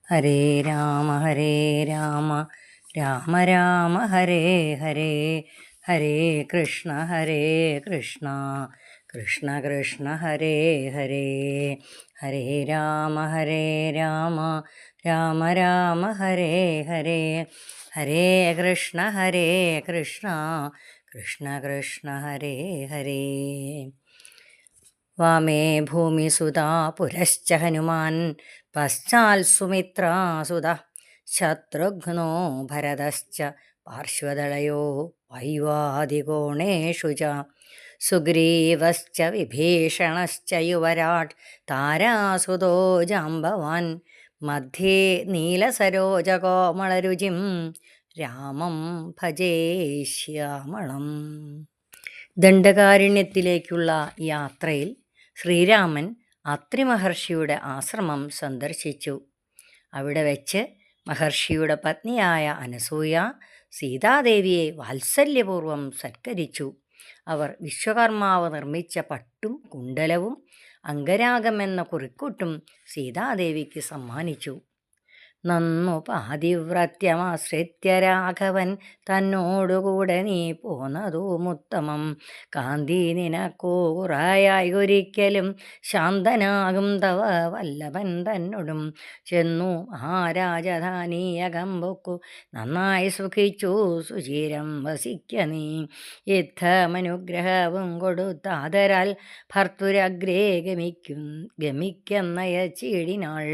ഹരേ രാമ രാമ രാമ ഹരേ ഹരേ, ഹരേ കൃഷ്ണ കൃഷ്ണ കൃഷ്ണ ഹരേ ഹരേ. ഹരേ രാമ രാമ രാമ ഹരേ ഹരേ, ഹരേ കൃഷ്ണ കൃഷ്ണ കൃഷ്ണ ഹരേ ഹരേ. വാമേ ഭൂമിസുതാ പുരശ്ച ഹനുമാൻ പശ്ചാൽ സുമിത്രാസുത ശത്രുഘ്നോ ഭരതശ്ച പാർശ്വദളയോ വൈവാദികോണേഷു ച സുഗ്രീവശ്ച വിഭീഷണശ്ച യുവരാട് താരാസുതോ ജാംബവാൻ മധ്യേ നീലസരോജകോമളരുചിം രാമം ഭജേ ശ്യാമളം. ദണ്ഡകാരണ്യത്തിലേക്കുള്ള യാത്രയിൽ ശ്രീരാമൻ അത്രി മഹർഷിയുടെ ആശ്രമം സന്ദർശിച്ചു. അവിടെ വെച്ച് മഹർഷിയുടെ പത്നിയായ അനസൂയ സീതാദേവിയെ വാത്സല്യപൂർവ്വം സത്കരിച്ചു. അവർ വിശ്വകർമാവ് നിർമ്മിച്ച പട്ടും കുണ്ടലവും അംഗരാഗമെന്ന കുറിക്കുട്ടും സീതാദേവിക്ക് സമ്മാനിച്ചു. നന്നു പാതിവ്രത്യമാശ്രിത്യ രാഘവൻ തന്നോടുകൂടെ നീ പോന്നതുമുത്തമം. കാന്തി നിനക്കൂറായി ഒരിക്കലും ശാന്തനാകും തവ വല്ലഭൻ തന്നോടും. ചെന്നു മഹാരാജധാനീയകം പൊക്കു നന്നായി സുഖിച്ചു സുചിരം വസിക്ക നീ. യുദ്ധമനുഗ്രഹവും കൊടുത്താതരാൽ ഭർത്തുരഗ്രേ ഗമിക്കുന്നയച്ചിടിനാൾ.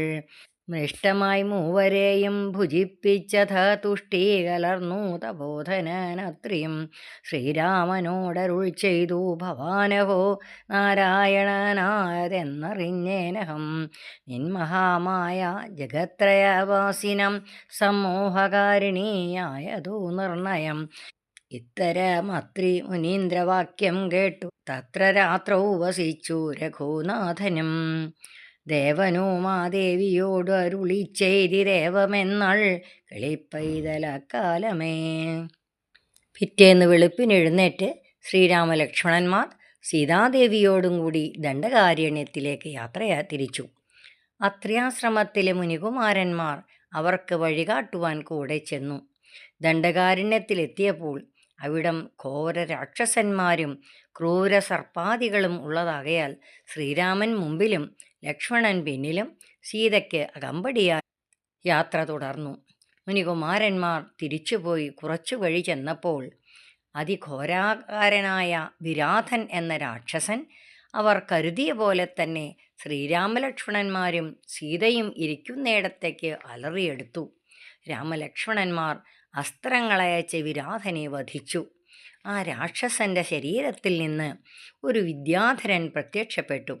മൃഷ്ടമായി മൂവരെയും ഭുജിപ്പിച്ചഥ തുഷ്ടി കലർന്നു തപോധനനത്രിയും. ശ്രീരാമനോടരുൾ ചെയ്തു ഭവാനഹോ നാരായണനായതെന്നറിഞ്ഞേനഹം. നിൻമഹാമായ ജഗത്രയവാസിനം സമ്മോഹകാരിണിയായതു നിർണയം. ഇത്തരമത്രി മുനീന്ദ്രവാക്യം കേട്ടു തത്ര രാത്രൗ വസിച്ചു രഘുനാഥനും. ദേവനുമാദേവിയോട് അരുളി ചെയ്തിരേവമെന്നാൾ കിളിപ്പൈതലക്കാലമേ. പിറ്റേന്ന് വെളുപ്പിനെഴുന്നേറ്റ് ശ്രീരാമലക്ഷ്മണന്മാർ സീതാദേവിയോടും കൂടി ദണ്ഡകാരണ്യത്തിലേക്ക് യാത്രയാ തിരിച്ചു. അത്രിയാശ്രമത്തിലെ മുനികുമാരന്മാർ അവർക്ക് വഴികാട്ടുവാൻ കൂടെ ചെന്നു. ദണ്ഡകാരണ്യത്തിലെത്തിയപ്പോൾ അവിടം ഘോര രാക്ഷസന്മാരും ക്രൂര സർപ്പാദികളും ഉള്ളതാകയാൽ ശ്രീരാമൻ മുമ്പിലും ലക്ഷ്മണൻ പിന്നിലും സീതയ്ക്ക് അകമ്പടിയായി യാത്ര തുടർന്നു. മുനികുമാരന്മാർ തിരിച്ചുപോയി കുറച്ചു വഴി ചെന്നപ്പോൾ അതിഘോരാകാരനായ വിരാധൻ എന്ന രാക്ഷസൻ അവർ കരുതിയ പോലെ തന്നെ ശ്രീരാമലക്ഷ്മണന്മാരും സീതയും ഇരിക്കുന്നിടത്തേക്ക് അലറിയെടുത്തു. രാമലക്ഷ്മണന്മാർ അസ്ത്രങ്ങളയച്ച് വിരാധനെ വധിച്ചു. ആ രാക്ഷസന്റെ ശരീരത്തിൽ നിന്ന് ഒരു വിദ്യാധരൻ പ്രത്യക്ഷപ്പെട്ടു.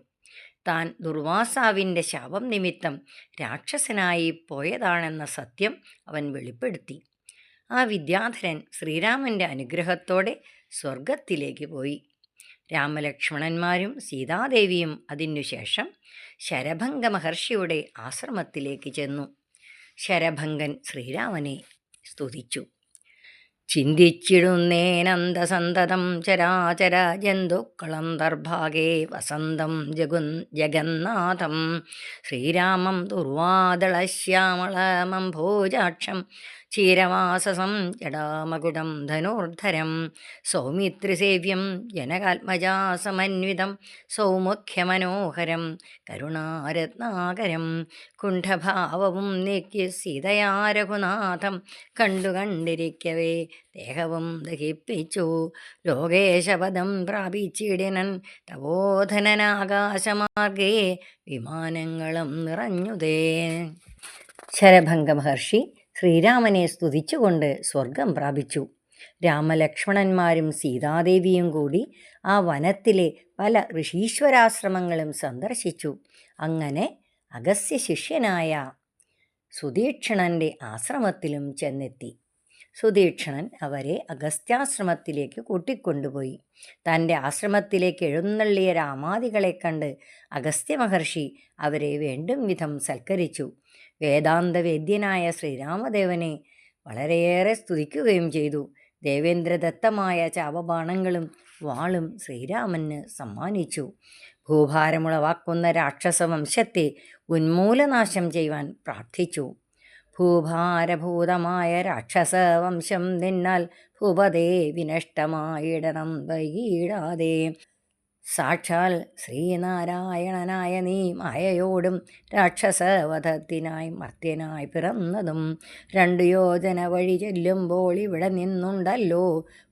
താൻ ദുർവാസാവിൻ്റെ ശാപം നിമിത്തം രാക്ഷസനായി പോയതാണെന്ന സത്യം അവൻ വെളിപ്പെടുത്തി. ആ വിദ്യാധരൻ ശ്രീരാമൻ്റെ അനുഗ്രഹത്തോടെ സ്വർഗത്തിലേക്ക് പോയി. രാമലക്ഷ്മണന്മാരും സീതാദേവിയും അതിനുശേഷം ശരഭംഗ മഹർഷിയുടെ ആശ്രമത്തിലേക്ക് ചെന്നു. ശരഭംഗൻ ശ്രീരാമനെ സ്തുതിച്ചു. ചിന്തിച്ചിടുന്നേനന്തസന്തതം ചരാചര ജന്തുക്കളന്തർഭാഗേ വസന്തം ജഗന്നാഥം. ശ്രീരാമം ദുർവാദളശ്യാമളമംഭോജാക്ഷം ക്ഷീരവാസസം ജടാമകുടം ധനുർധരം. സൗമിത്രിസേവ്യം ജനകാത്മജാസമന്വിതം സൗമുഖ്യമനോഹരം കരുണാരത്നാകരം. കുണ്ഠഭാവവും നീക്കി സീതയാ രഘുനാഥം കണ്ടിരിക്കവേ ദേഹവും ദഹിപ്പിച്ചു. ലോകേശപദം പ്രാപിച്ചിടിനൻ തപോധനനാകാശമാർഗേ വിമാനങ്ങളും നിറഞ്ഞുതേ. ശരഭംഗ മഹർഷി ശ്രീരാമനെ സ്തുതിച്ചുകൊണ്ട് സ്വർഗം പ്രാപിച്ചു. രാമലക്ഷ്മണന്മാരും സീതാദേവിയും കൂടി ആ വനത്തിലെ പല ഋഷീശ്വരാശ്രമങ്ങളും സന്ദർശിച്ചു. അങ്ങനെ അഗസ്ത്യ ശിഷ്യനായ സുതീക്ഷണൻ്റെ ആശ്രമത്തിലും ചെന്നെത്തി. സുതീക്ഷണൻ അവരെ അഗസ്ത്യാശ്രമത്തിലേക്ക് കൂട്ടിക്കൊണ്ടുപോയി. തൻ്റെ ആശ്രമത്തിലേക്ക് എഴുന്നള്ളിയ രാമാദികളെ കണ്ട് അഗസ്ത്യ മഹർഷി അവരെ വേണ്ടും വിധം സൽക്കരിച്ചു. വേദാന്തവേദ്യനായ ശ്രീരാമദേവനെ വളരെയേറെ സ്തുതിക്കുകയും ചെയ്തു. ദേവേന്ദ്രദത്തമായ ചാപബാണങ്ങളും വാളും ശ്രീരാമന് സമ്മാനിച്ചു. ഭൂഭാരമുളവാക്കുന്ന രാക്ഷസവംശത്തെ ഉന്മൂലനാശം ചെയ്യുവാൻ പ്രാർത്ഥിച്ചു. ഭൂഭാരഭൂതമായ രാക്ഷസവംശം നിന്നാൽ ഭൂപതേ വിനഷ്ടമായിടണം വൈകിടാതെ. സാക്ഷാൽ ശ്രീനാരായണനായ നീ മായയോടും രാക്ഷസവധത്തിനായി മർത്യനായി പിറന്നതും 2 യോജന വഴി ചെല്ലുമ്പോൾ ഇവിടെ നിന്നുണ്ടല്ലോ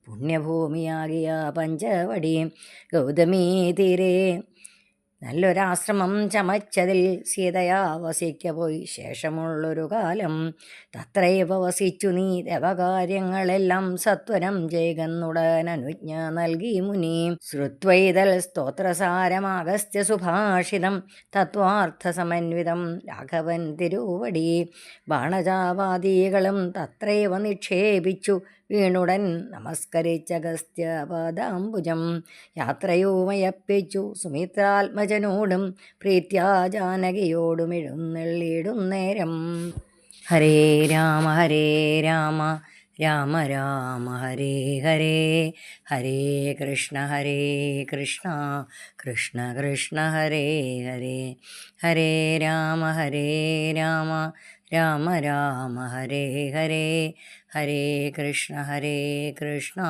പുണ്യഭൂമിയാകിയ പഞ്ചവടി. ഗൗതമീ തീരെ നല്ലൊരാശ്രമം ചമച്ചതിൽ സീതയാ വസിക്ക പോയി ശേഷമുള്ളൊരു കാലം തത്രൈവ വസിച്ചു നീ ദേവകാര്യങ്ങളെല്ലാം സത്വരം ചെയ്യുന്നുടനനുജ്ഞ നൽകി മുനി. ശ്രുത്വൈതൽ സ്തോത്രസാരമാഗസ്ത്യ സുഭാഷിതം തത്വാർത്ഥസമന്വിതം രാഘവൻ തിരുവടി. ബാണജാവാദികളും തത്രൈവ നിക്ഷേപിച്ചു വീണുടൻ നമസ്കരിച്ചഗസ്ത്യപാദാംബുജം. യാത്രയുമയപ്പിച്ചു സുമിത്രാത്മജനോടും പ്രീത്യാ ജാനകിയോടും എഴുന്നള്ളിടുന്നേരം. ഹരേ രാമ രാമ രാമ ഹരേ ഹരേ, ഹരേ കൃഷ്ണ കൃഷ്ണ കൃഷ്ണ ഹരേ ഹരേ. ഹരേ രാമ രാമ രാമ ഹരേ ഹരേ, ഹരേ കൃഷ്ണ കൃഷ്ണ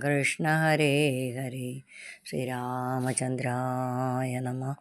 കൃഷ്ണ ഹരേ ഹരേ. ശ്രീരാമചന്ദ്രായ നമഃ.